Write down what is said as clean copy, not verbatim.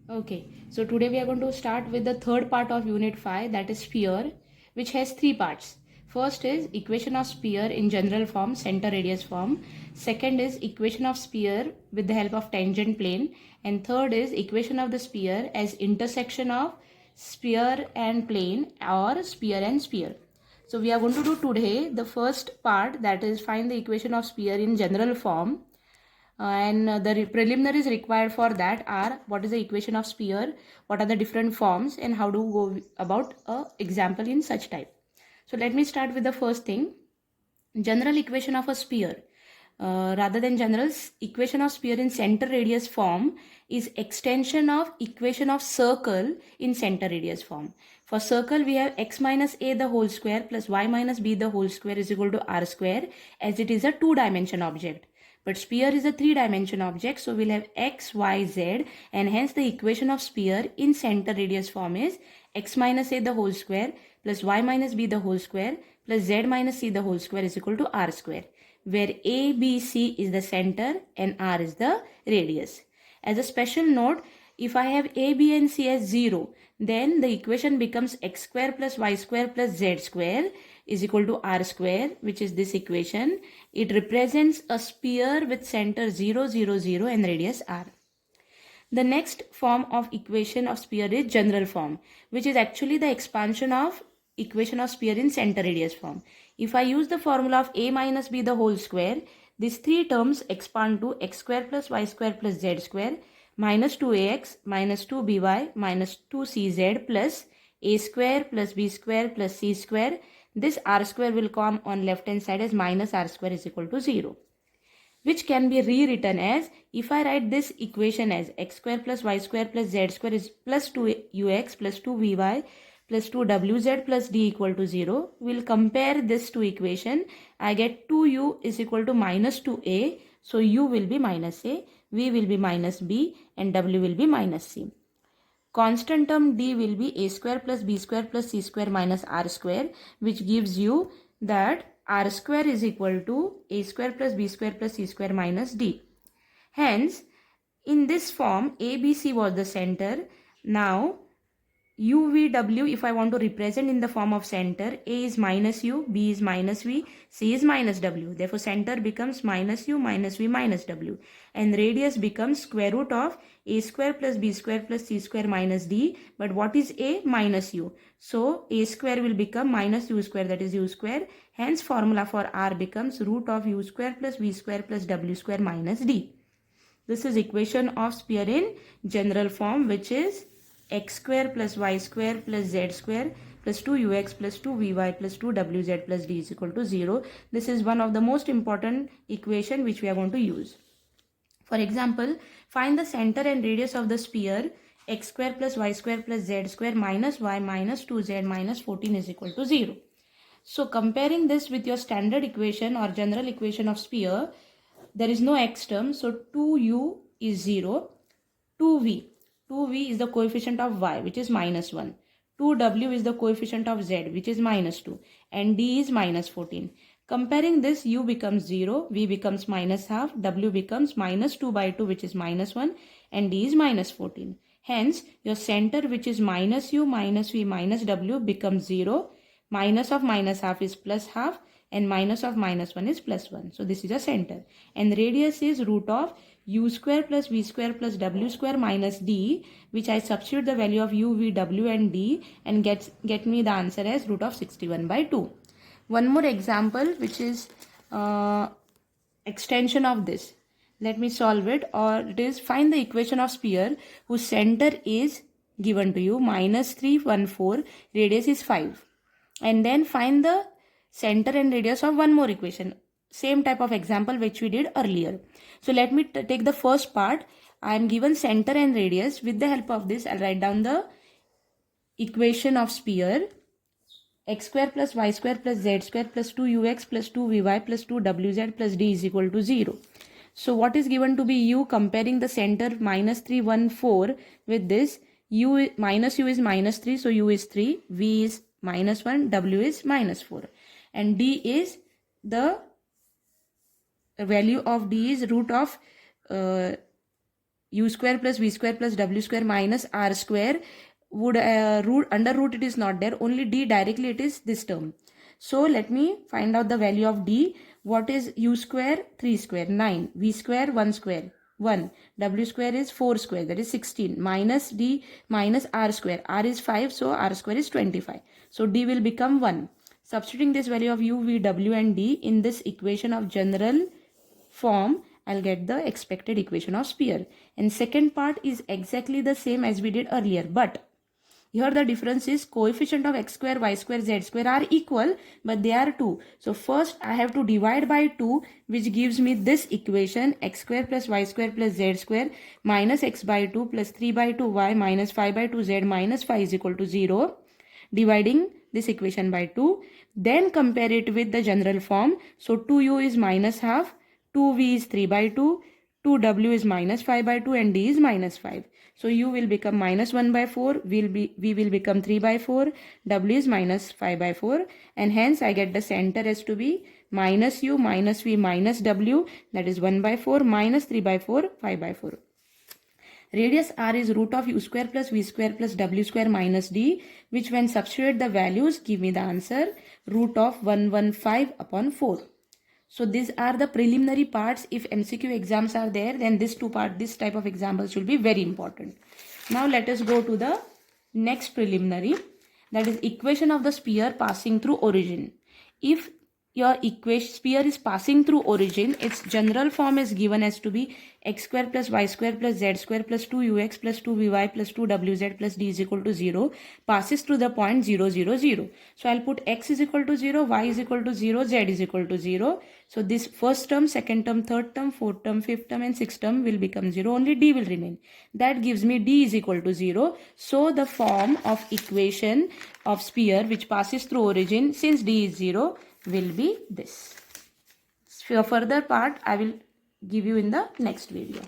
Okay, so today we are going to start with the third part of Unit 5, that is sphere, which has three parts. First is equation of sphere in general form, center radius form. Second is equation of sphere with the help of tangent plane. And third is equation of the sphere as intersection of sphere and plane or sphere and sphere. So we are going to do today the first part, that is find the equation of sphere in general form. And the preliminaries required for that are what is the equation of sphere, what are the different forms, and how to go about a example in such type. So let me start with the first thing, general equation of a sphere. Rather than general equation of sphere in center radius form is extension of equation of circle in center radius form. For circle we have x minus a the whole square plus y minus b the whole square is equal to r square, as it is a two-dimension object. But sphere is a three-dimension object, so we'll have x, y, z, and hence the equation of sphere in center radius form is x minus a the whole square plus y minus b the whole square plus z minus c the whole square is equal to r square, where a, b, c is the center and r is the radius. As a special note, if I have a, b and c as 0, then the equation becomes x square plus y square plus z square is equal to r square, which is this equation. It represents a sphere with center 0, 0, 0 and radius r. The next form of equation of sphere is general form, which is actually the expansion of equation of sphere in center radius form. If I use the formula of a minus b the whole square, these three terms expand to x square plus y square plus z square minus 2ax minus 2by minus 2cz plus a square plus b square plus c square. This r square will come on left hand side as minus r square is equal to 0, which can be rewritten as, if I write this equation as x square plus y square plus z square is plus 2ux plus 2vy plus 2wz plus d equal to 0. We'll compare this to equation. I get 2u is equal to minus 2a. So u will be minus a, v will be minus b, and w will be minus c. Constant term d will be a square plus b square plus c square minus r square, which gives you that r square is equal to a square plus b square plus c square minus d. Hence, in this form, a, b, c was the center. Now, u, v, w, if I want to represent in the form of center, a is minus u, b is minus v, c is minus w. Therefore, center becomes minus u, minus v, minus w. And radius becomes square root of a square plus b square plus c square minus d. But what is a? Minus u. So, a square will become minus u square, that is u square. Hence, formula for r becomes root of u square plus v square plus w square minus d. This is equation of sphere in general form, which is x square plus y square plus z square plus 2ux plus 2vy plus 2wz plus d is equal to 0. This is one of the most important equation which we are going to use. For example, find the center and radius of the sphere x square plus y square plus z square minus y minus 2z minus 14 is equal to 0. So comparing this with your standard equation or general equation of sphere, there is no x term, so 2u is 0, 2v is the coefficient of y, which is minus 1, 2w is the coefficient of z, which is minus 2, and d is minus 14. Comparing this, u becomes 0, v becomes minus half, w becomes minus 2 by 2, which is minus 1, and d is minus 14. Hence, your center, which is minus u minus v minus w, becomes 0, minus of minus half is plus half, and minus of minus 1 is plus 1. So this is a center. And radius is root of u square plus v square plus w square minus d, which I substitute the value of u, v, w and d and get me the answer as root of 61 by 2. One more example, which is extension of this. Let me solve it, or it is find the equation of sphere whose center is given to you minus 3, 1, 4, radius is 5. And then find the center and radius of one more equation. Same type of example which we did earlier. So let me take the first part. I am given center and radius. With the help of this, I'll write down the equation of sphere. X square plus y square plus z square plus 2ux plus 2vy plus 2wz plus d is equal to 0. So what is given to be u? Comparing the center minus 3, 1, 4 with this, u minus u is minus 3, so u is 3, v is minus 1, w is minus 4, and d is the value of d is root of u square plus v square plus w square minus r square would under root it is not there, only d directly it is this term. So let me find out the value of d. What is u square? 3 square 9, v square 1 square 1, w square is 4 square, that is 16, minus d minus r square, r is 5, so r square is 25, so d will become 1. Substituting this value of u, v, w and d in this equation of general form, I'll get the expected equation of sphere. And second part is exactly the same as we did earlier, but here the difference is coefficient of x square, y square, z square are equal, but they are 2. So first I have to divide by 2, which gives me this equation, x square plus y square plus z square minus x by 2 plus 3 by 2 y minus 5 by 2 z minus 5 is equal to 0. Dividing this equation by 2. Then compare it with the general form. So 2u is minus half, 2v is 3 by 2, 2w is minus 5 by 2 and d is minus 5. So u will become minus 1 by 4, v will become 3 by 4, w is minus 5 by 4, and hence I get the center as to be minus u minus v minus w, that is 1 by 4 minus 3 by 4, 5 by 4. Radius r is root of u square plus v square plus w square minus d, which when substitute the values give me the answer root of 115 upon 4. So these are the preliminary parts. If MCQ exams are there, then this type of examples will be very important. Now let us go to the next preliminary, that is equation of the sphere passing through origin. If your sphere is passing through origin, its general form is given as to be x square plus y square plus z square plus 2ux plus 2vy plus 2wz plus d is equal to 0, passes through the point 0, 0, 0. So I'll put x is equal to 0, y is equal to 0, z is equal to 0. So this first term, second term, third term, fourth term, fifth term and sixth term will become 0. Only d will remain. That gives me d is equal to 0. So the form of equation of sphere which passes through origin, since d is 0, will be this. For further part I will give you in the next video.